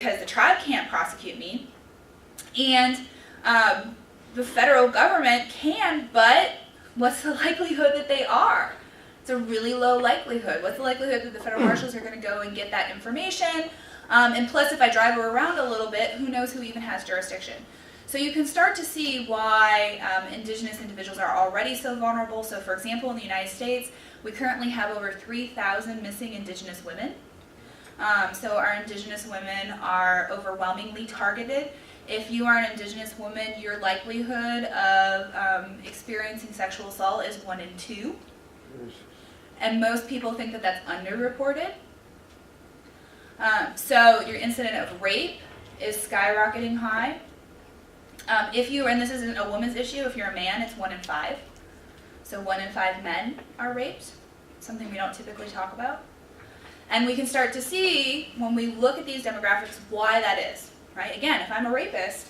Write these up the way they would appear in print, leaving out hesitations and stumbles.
because the tribe can't prosecute me, and the federal government can, but what's the likelihood that they are? It's a really low likelihood. What's the likelihood that the federal marshals are going to go and get that information? And plus, if I drive her around a little bit, who knows who even has jurisdiction? So you can start to see why indigenous individuals are already so vulnerable. So for example, in the United States, we currently have over 3,000 missing indigenous women. So our indigenous women are overwhelmingly targeted. If you are an indigenous woman, your likelihood of experiencing sexual assault is 1 in 2. And most people think that that's underreported. So your incident of rape is skyrocketing high. If you, and this isn't a woman's issue, if you're a man, it's 1 in 5. So 1 in 5 men are raped, something we don't typically talk about. And we can start to see, when we look at these demographics, why that is, right? Again, if I'm a rapist,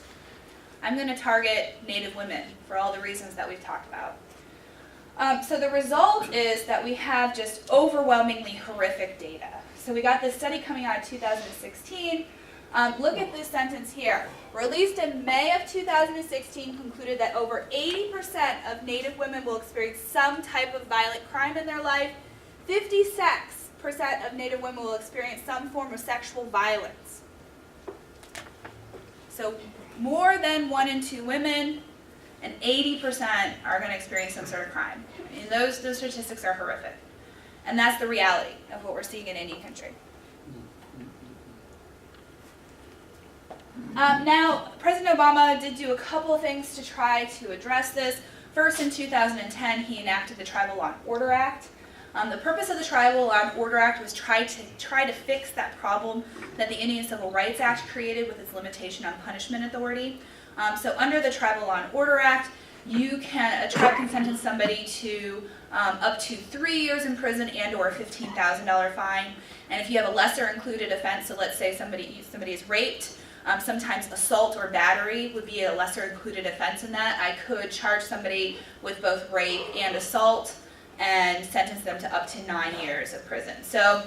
I'm going to target Native women for all the reasons that we've talked about. So the result is that we have just overwhelmingly horrific data. So we got this study coming out in 2016. Look at this sentence here. Released in May of 2016, concluded that over 80% of Native women will experience some type of violent crime in their life. 56% of Native women will experience some form of sexual violence. So more than 1 in 2 women and 80% are going to experience some sort of crime. And those statistics are horrific. And that's the reality of what we're seeing in Indian country. Now, President Obama did do a couple of things to try to address this. First, in 2010, he enacted the Tribal Law and Order Act. The purpose of the Tribal Law and Order Act was try to fix that problem that the Indian Civil Rights Act created with its limitation on punishment authority. So under the Tribal Law and Order Act, a tribe can sentence somebody to up to 3 years in prison and or a $15,000 fine. And if you have a lesser included offense, so let's say somebody is raped, sometimes assault or battery would be a lesser included offense in that. I could charge somebody with both rape and assault and sentence them to up to 9 years of prison. So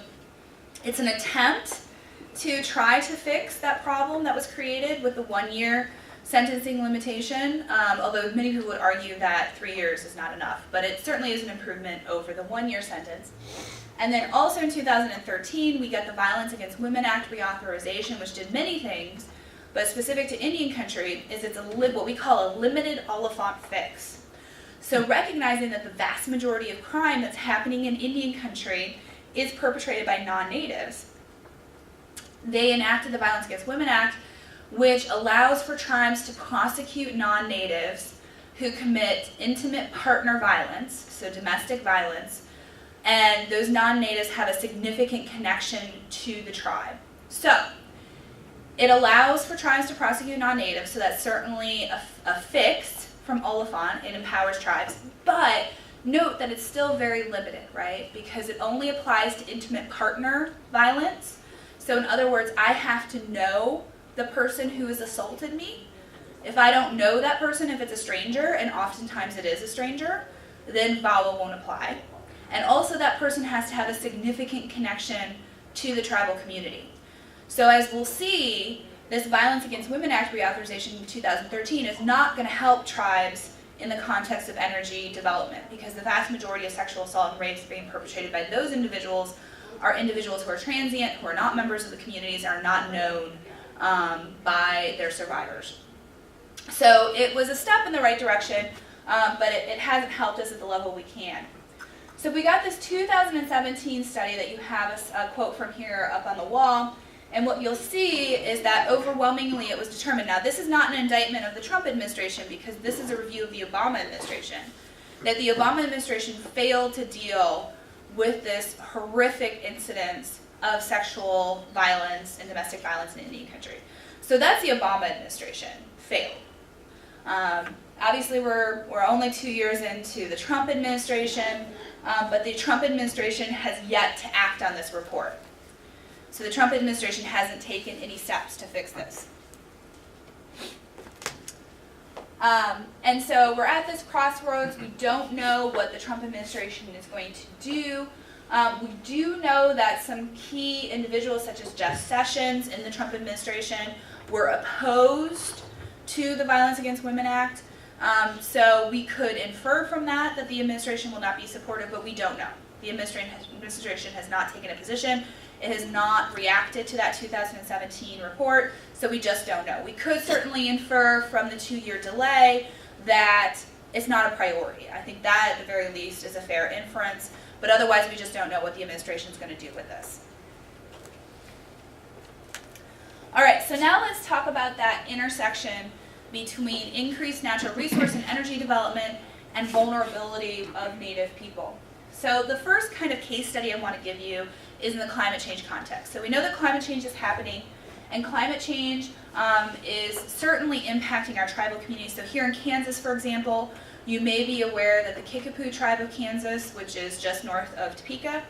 it's an attempt to try to fix that problem that was created with the 1-year sentencing limitation, although many people would argue that 3 years is not enough, but it certainly is an improvement over the 1-year sentence. And then also in 2013, we got the Violence Against Women Act reauthorization, which did many things, but specific to Indian country is it's what we call a limited Oliphant fix. So recognizing that the vast majority of crime that's happening in Indian country is perpetrated by non-natives, they enacted the Violence Against Women Act, which allows for tribes to prosecute non-natives who commit intimate partner violence, so domestic violence, and those non-natives have a significant connection to the tribe. So it allows for tribes to prosecute non-natives, so that's certainly a fix from Oliphant. It empowers tribes, but note that it's still very limited, right? Because it only applies to intimate partner violence. So in other words, I have to know the person who has assaulted me. If I don't know that person, if it's a stranger, and oftentimes it is a stranger, then VAWA won't apply. And also that person has to have a significant connection to the tribal community. So as we'll see, this Violence Against Women Act reauthorization in 2013 is not going to help tribes in the context of energy development, because the vast majority of sexual assault and rapes being perpetrated by those individuals are individuals who are transient, who are not members of the communities, are not known by their survivors. So it was a step in the right direction, but it hasn't helped us at the level we can. So we got this 2017 study that you have a quote from here up on the wall, and what you'll see is that overwhelmingly it was determined. Now this is not an indictment of the Trump administration, because this is a review of the Obama administration, that the Obama administration failed to deal with this horrific incidence of sexual violence and domestic violence in Indian country. So that's the Obama administration, failed. Obviously we're only 2 years into the Trump administration, but the Trump administration has yet to act on this report. So the Trump administration hasn't taken any steps to fix this. And so we're at this crossroads. We don't know what the Trump administration is going to do. We do know that some key individuals, such as Jeff Sessions in the Trump administration, were opposed to the Violence Against Women Act. So we could infer from that that the administration will not be supportive, but we don't know. The administration has not taken a position. It has not reacted to that 2017 report, so we just don't know. We could certainly infer from the 2-year delay that it's not a priority. I think that, at the very least, is a fair inference, but otherwise we just don't know what the administration is going to do with this. All right, so now let's talk about that intersection between increased natural resource and energy development and vulnerability of Native people. So the first kind of case study I want to give you is in the climate change context. So we know that climate change is happening, and climate change is certainly impacting our tribal communities. So here in Kansas, for example, you may be aware that the Kickapoo tribe of Kansas, which is just north of Topeka,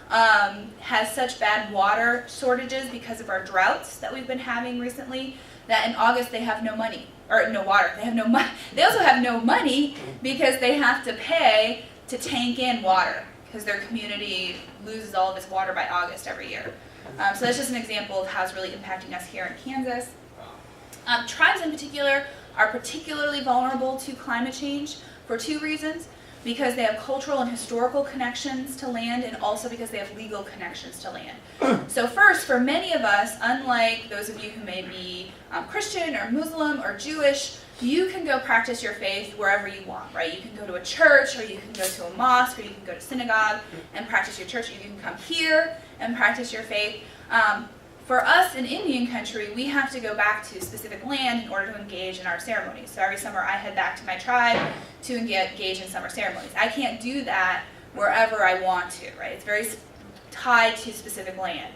has such bad water shortages because of our droughts that we've been having recently, that in August they have no money, or no water, they have no money. They also have no money because they have to pay to tank in water, because their community loses all of its water by August every year. So that's just an example of how it's really impacting us here in Kansas. Tribes in particular are particularly vulnerable to climate change for 2 reasons: because they have cultural and historical connections to land, and also because they have legal connections to land. So first, for many of us, unlike those of you who may be Christian or Muslim or Jewish, you can go practice your faith wherever you want, right? You can go to a church, or you can go to a mosque, or you can go to synagogue and practice your church. You can come here and practice your faith. For us in Indian country, we have to go back to specific land in order to engage in our ceremonies. So every summer I head back to my tribe to engage in summer ceremonies. I can't do that wherever I want to, right? It's very tied to specific land.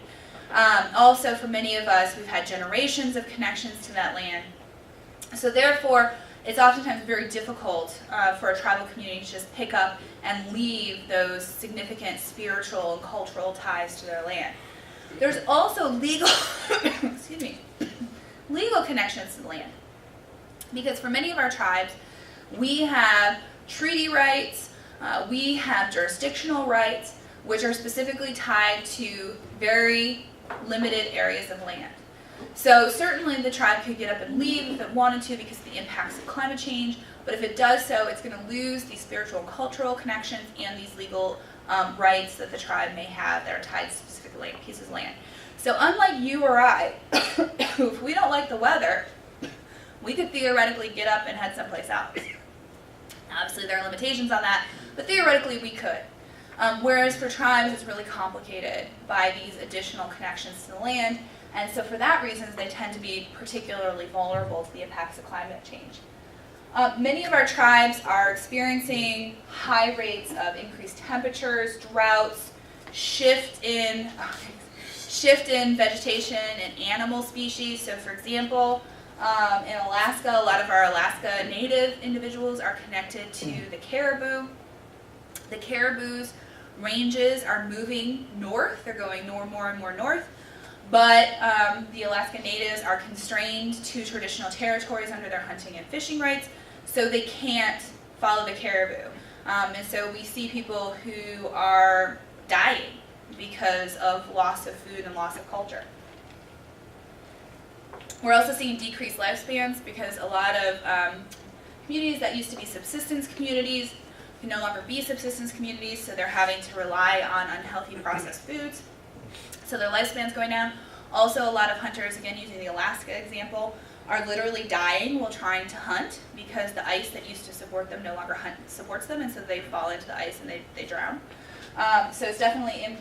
Also, for many of us, we've had generations of connections to that land. So therefore, it's oftentimes very difficult for a tribal community to just pick up and leave those significant spiritual and cultural ties to their land. There's also legal, legal connections to the land. Because for many of our tribes, we have treaty rights, we have jurisdictional rights, which are specifically tied to very limited areas of land. So certainly the tribe could get up and leave if it wanted to because of the impacts of climate change, but if it does so, it's going to lose these spiritual and cultural connections and these legal rights that the tribe may have that are tied to specific pieces of land. So unlike you or I, if we don't like the weather, we could theoretically get up and head someplace else. Obviously there are limitations on that, but theoretically we could. Whereas for tribes, it's really complicated by these additional connections to the land, and so for that reason, they tend to be particularly vulnerable to the impacts of climate change. Many of our tribes are experiencing high rates of increased temperatures, droughts, shift in vegetation and animal species. So for example, in Alaska, a lot of our Alaska Native individuals are connected to the caribou. The caribou's ranges are moving north. They're going more and more north. But the Alaska Natives are constrained to traditional territories under their hunting and fishing rights, so they can't follow the caribou. And so we see people who are dying because of loss of food and loss of culture. We're also seeing decreased lifespans because a lot of communities that used to be subsistence communities can no longer be subsistence communities, so they're having to rely on unhealthy processed foods. So their lifespan's going down. Also, a lot of hunters, again using the Alaska example, are literally dying while trying to hunt because the ice that used to support them no longer supports them, and so they fall into the ice and they drown. So it's definitely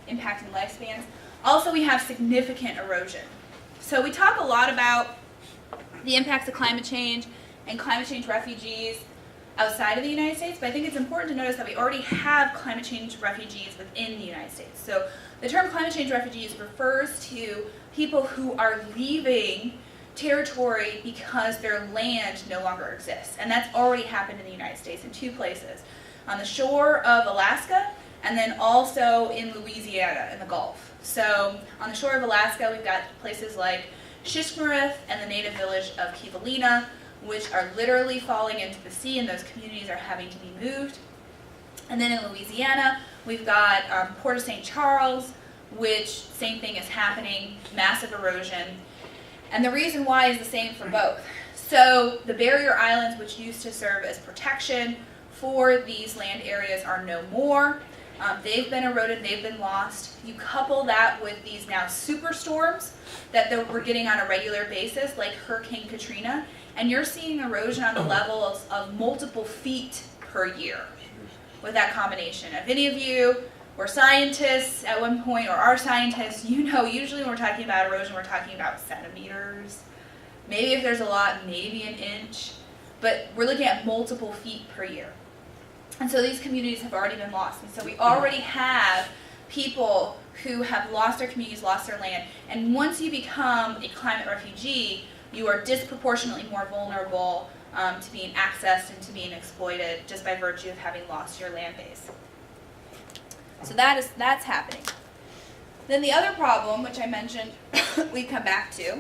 impacting lifespans. Also, we have significant erosion. So we talk a lot about the impacts of climate change and climate change refugees outside of the United States, but I think it's important to notice that we already have climate change refugees within the United States. So the term climate change refugees refers to people who are leaving territory because their land no longer exists. And that's already happened in the United States in 2 places. On the shore of Alaska, and then also in Louisiana in the Gulf. So on the shore of Alaska, we've got places like Shishmarith and the native village of Kivalina, which are literally falling into the sea, and those communities are having to be moved. And then in Louisiana, we've got Port of St. Charles, which same thing is happening, massive erosion. And the reason why is the same for both. So the barrier islands, which used to serve as protection for these land areas, are no more. They've been eroded, they've been lost. You couple that with these now superstorms that we're getting on a regular basis, like Hurricane Katrina, and you're seeing erosion on the level of multiple feet per year with that combination. If any of you were scientists at one point or are scientists, you know usually when we're talking about erosion, we're talking about centimeters. Maybe if there's a lot, maybe an inch, but we're looking at multiple feet per year. And so these communities have already been lost. And so we already have people who have lost their communities, lost their land. And once you become a climate refugee, you are disproportionately more vulnerable to being accessed and to being exploited just by virtue of having lost your land base. So that's happening. Then the other problem, which I mentioned we come back to,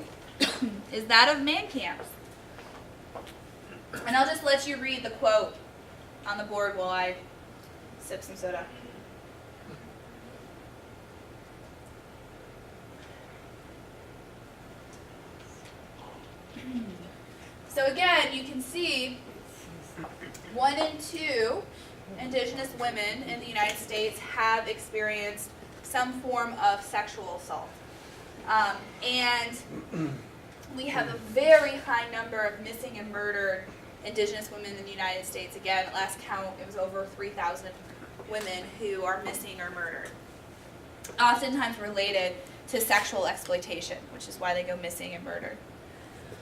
is that of man camps. And I'll just let you read the quote on the board while I sip some soda. So again, you can see 1 in 2 Indigenous women in the United States have experienced some form of sexual assault. And we have a very high number of missing and murdered Indigenous women in the United States. Again, at last count, it was over 3,000 women who are missing or murdered, oftentimes related to sexual exploitation, which is why they go missing and murdered.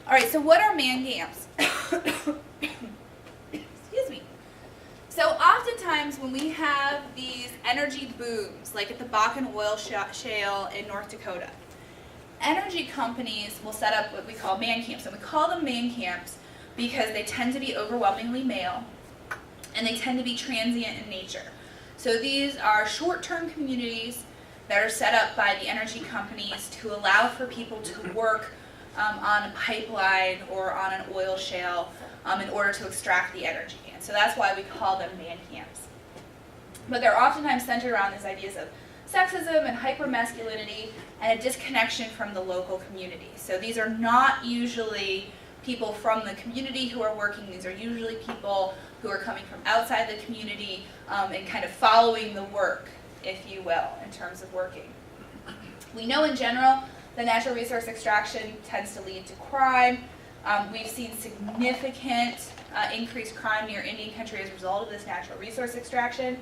All right, so what are man camps? Excuse me. So oftentimes when we have these energy booms, like at the Bakken oil shale in North Dakota, energy companies will set up what we call man camps. And we call them man camps because they tend to be overwhelmingly male and they tend to be transient in nature. So these are short-term communities that are set up by the energy companies to allow for people to work on a pipeline or on an oil shale in order to extract the energy. And so that's why we call them man camps. But they're oftentimes centered around these ideas of sexism and hypermasculinity and a disconnection from the local community. So these are not usually people from the community who are working. These are usually people who are coming from outside the community and kind of following the work, if you will, in terms of working. We know in general that natural resource extraction tends to lead to crime. We've seen significant increased crime near Indian country as a result of this natural resource extraction.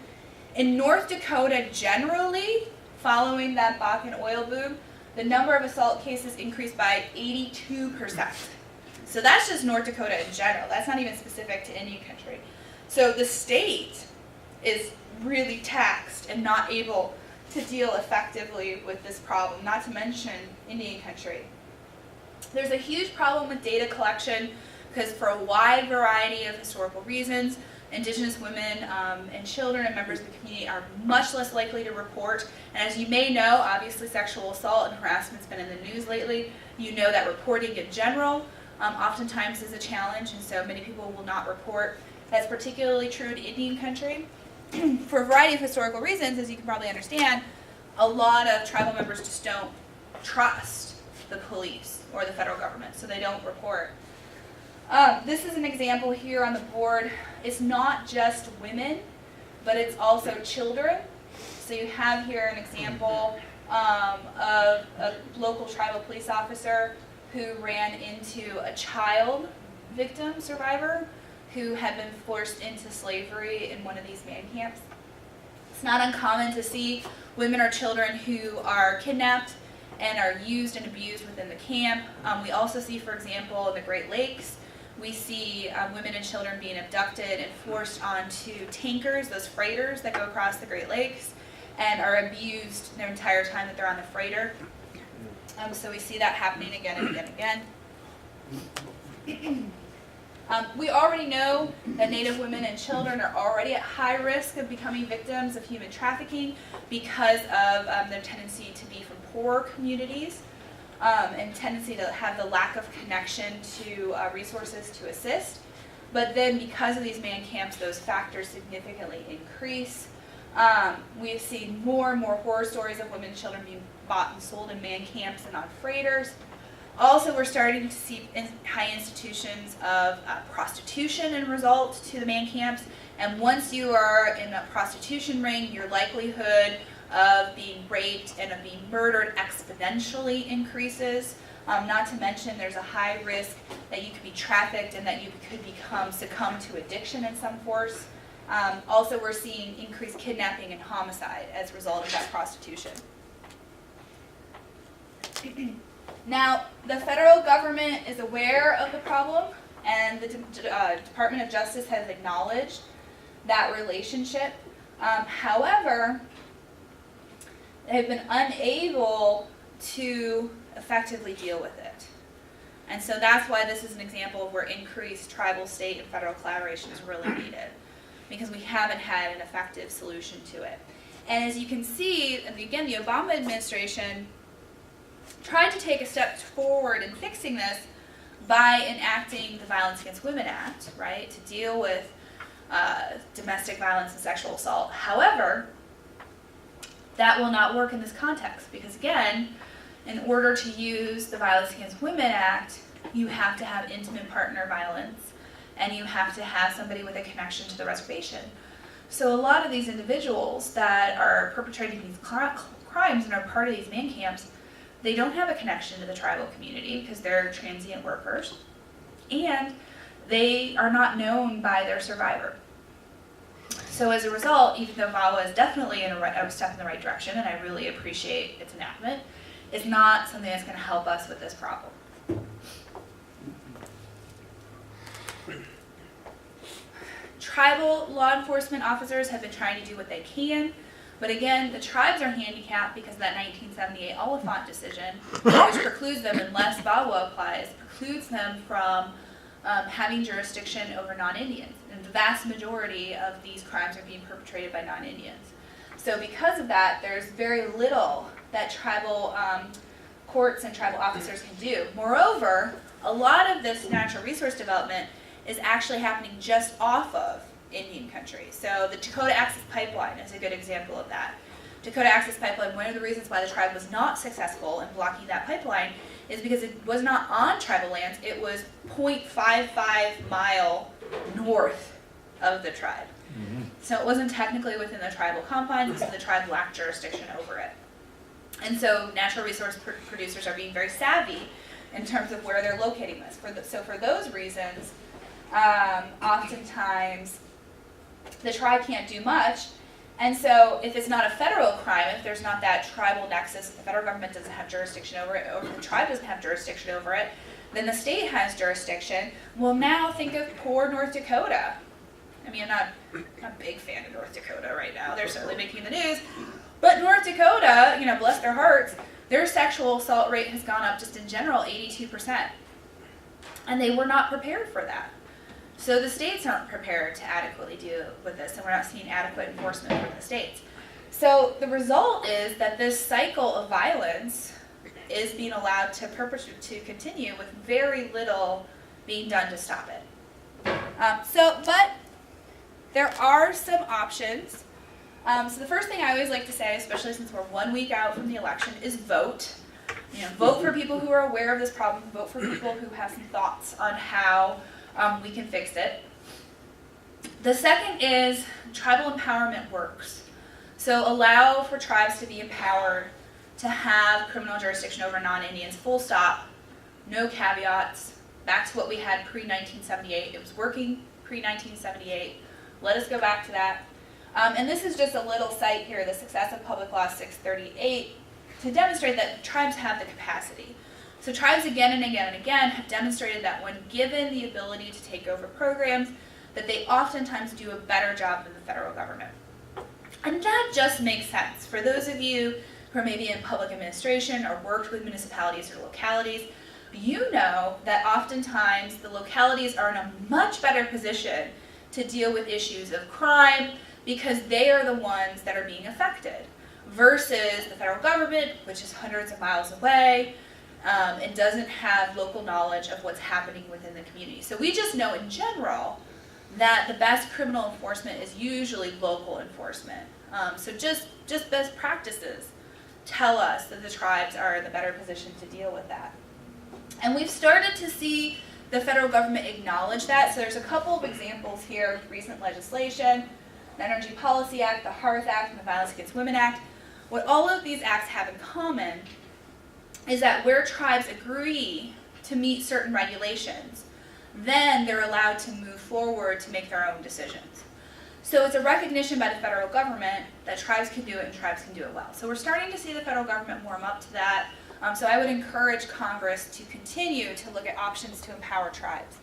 In North Dakota generally, following that Bakken oil boom, the number of assault cases increased by 82%. So that's just North Dakota in general. That's not even specific to Indian country. So the state is really taxed and not able to deal effectively with this problem, not to mention Indian country. There's a huge problem with data collection because for a wide variety of historical reasons, Indigenous women and children and members of the community are much less likely to report. And as you may know, obviously sexual assault and harassment has been in the news lately. You know that reporting in general oftentimes is a challenge, and so many people will not report. That's particularly true in Indian country. For a variety of historical reasons, as you can probably understand, a lot of tribal members just don't trust the police or the federal government, so they don't report. This is an example here on the board. It's not just women, but it's also children. So you have here an example of a local tribal police officer who ran into a child victim survivor who had been forced into slavery in one of these man camps. It's not uncommon to see women or children who are kidnapped and are used and abused within the camp. We also see, for example, in the Great Lakes, we see women and children being abducted and forced onto tankers, those freighters that go across the Great Lakes, and are abused their entire time that they're on the freighter. So we see that happening again and again and again. We already know that Native women and children are already at high risk of becoming victims of human trafficking because of their tendency to be from poorer communities and tendency to have the lack of connection to resources to assist. But then because of these man camps, those factors significantly increase. We've seen more and more horror stories of women and children being bought and sold in man camps and on freighters. Also, we're starting to see high institutions of prostitution in result to the man camps. And once you are in a prostitution ring, your likelihood of being raped and of being murdered exponentially increases. Not to mention there's a high risk that you could be trafficked and that you could succumb to addiction in some force. Also, we're seeing increased kidnapping and homicide as a result of that prostitution. Now, the federal government is aware of the problem, and the Department of Justice has acknowledged that relationship. However, they've been unable to effectively deal with it. And so that's why this is an example of where increased tribal, state, and federal collaboration is really needed, because we haven't had an effective solution to it. And as you can see, again, the Obama administration tried to take a step forward in fixing this by enacting the Violence Against Women Act, right, to deal with domestic violence and sexual assault. However, that will not work in this context because, again, in order to use the Violence Against Women Act, you have to have intimate partner violence and you have to have somebody with a connection to the reservation. So a lot of these individuals that are perpetrating these crimes and are part of these man camps, they don't have a connection to the tribal community because they're transient workers, and they are not known by their survivor. So as a result, even though VAWA is definitely a step in the right direction, and I really appreciate its enactment, it's not something that's going to help us with this problem. Tribal law enforcement officers have been trying to do what they can, but again, the tribes are handicapped because of that 1978 Oliphant decision, which precludes them, unless VAWA applies, precludes them from having jurisdiction over non-Indians. And the vast majority of these crimes are being perpetrated by non-Indians. So because of that, there's very little that tribal courts and tribal officers can do. Moreover, a lot of this natural resource development is actually happening just off of Indian country. So the Dakota Access Pipeline is a good example of that. Dakota Access Pipeline, one of the reasons why the tribe was not successful in blocking that pipeline is because it was not on tribal lands. It was 0.55 mile north of the tribe. Mm-hmm. So it wasn't technically within the tribal confines, so the tribe lacked jurisdiction over it. And so natural resource producers are being very savvy in terms of where they're locating this. So for those reasons, oftentimes the tribe can't do much. And so if it's not a federal crime, if there's not that tribal nexus, the federal government doesn't have jurisdiction over it, or the tribe doesn't have jurisdiction over it, then the state has jurisdiction. Well, now think of poor North Dakota. I mean, I'm not a big fan of North Dakota right now. They're certainly making the news. But North Dakota, bless their hearts, their sexual assault rate has gone up just in general 82%. And they were not prepared for that. So the states aren't prepared to adequately deal with this, and we're not seeing adequate enforcement from the states. So the result is that this cycle of violence is being allowed to continue with very little being done to stop it. But there are some options. So the first thing I always like to say, especially since we're 1 week out from the election, is vote. Vote for people who are aware of this problem. Vote for people who have some thoughts on how we can fix it. The second is tribal empowerment works. So allow for tribes to be empowered to have criminal jurisdiction over non-Indians, full stop, no caveats. Back to what we had pre-1978. It was working pre-1978. Let us go back to that. And this is just a little site here, the success of Public Law 638, to demonstrate that tribes have the capacity. So tribes again and again and again have demonstrated that when given the ability to take over programs, that they oftentimes do a better job than the federal government. And that just makes sense. For those of you who are maybe in public administration or worked with municipalities or localities, you know that oftentimes the localities are in a much better position to deal with issues of crime because they are the ones that are being affected versus the federal government, which is hundreds of miles away. and doesn't have local knowledge of what's happening within the community. So we just know in general that the best criminal enforcement is usually local enforcement. So just best practices tell us that the tribes are in the better position to deal with that. And we've started to see the federal government acknowledge that. So there's a couple of examples here with recent legislation, the Energy Policy Act, the Hearth Act, and the Violence Against Women Act. What all of these acts have in common is that where tribes agree to meet certain regulations, then they're allowed to move forward to make their own decisions. So it's a recognition by the federal government that tribes can do it and tribes can do it well. So we're starting to see the federal government warm up to that. So I would encourage Congress to continue to look at options to empower tribes.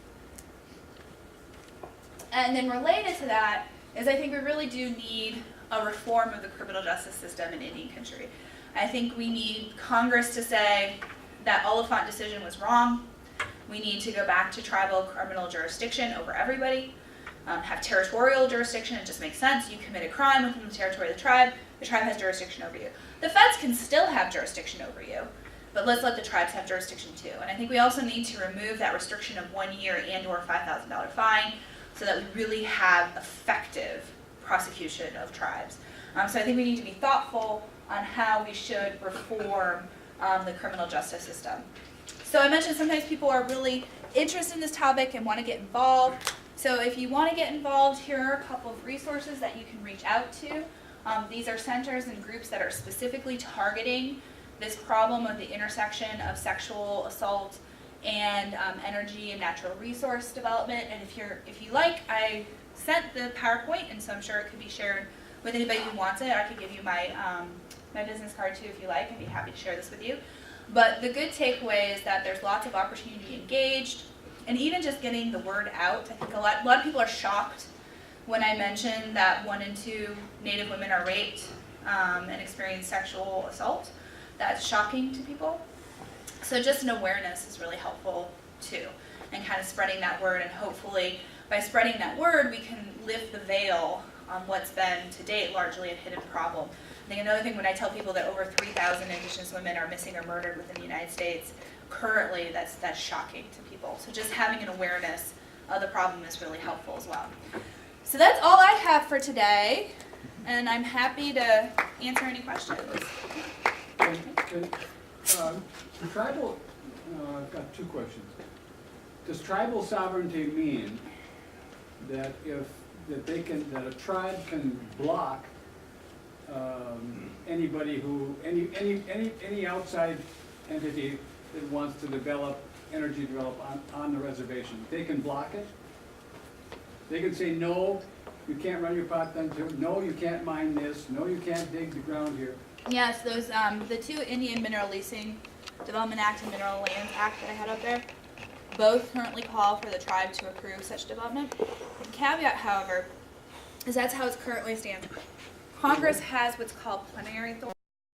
And then related to that is I think we really do need a reform of the criminal justice system in Indian country. I think we need Congress to say that Oliphant decision was wrong. We need to go back to tribal criminal jurisdiction over everybody. Have territorial jurisdiction. It just makes sense. You commit a crime within the territory of the tribe has jurisdiction over you. The feds can still have jurisdiction over you, but let's let the tribes have jurisdiction too. And I think we also need to remove that restriction of 1 year and or $5,000 fine so that we really have effective prosecution of tribes. So I think we need to be thoughtful on how we should reform the criminal justice system. So I mentioned sometimes people are really interested in this topic and want to get involved. So if you want to get involved, here are a couple of resources that you can reach out to. These are centers and groups that are specifically targeting this problem of the intersection of sexual assault and energy and natural resource development. And if you like, I sent the PowerPoint, and so I'm sure it could be shared with anybody who wants it. I could give you my my business card too if you like. I'd be happy to share this with you. But the good takeaway is that there's lots of opportunity to be engaged, and even just getting the word out. I think a lot of people are shocked when I mention that 1 in 2 Native women are raped and experience sexual assault. That's shocking to people. So just an awareness is really helpful too, and kind of spreading that word, and hopefully by spreading that word we can lift the veil on what's been to date largely a hidden problem. I think another thing, when I tell people that over 3,000 Indigenous women are missing or murdered within the United States currently, that's shocking to people. So just having an awareness of the problem is really helpful as well. So that's all I have for today, and I'm happy to answer any questions. Tribal, I've got 2 questions. Does tribal sovereignty mean that that a tribe can block anybody any outside entity that wants to develop on the reservation? They can block it. They can say, no, you can't run your pipeline to, no, you can't mine this, no, you can't dig the ground here. Yes, those the 2 Indian Mineral Leasing Development Act and Mineral Lands Act that I had up there, both currently call for the tribe to approve such development. The caveat, however, is that's how it currently stands. Congress has what's called plenary authority.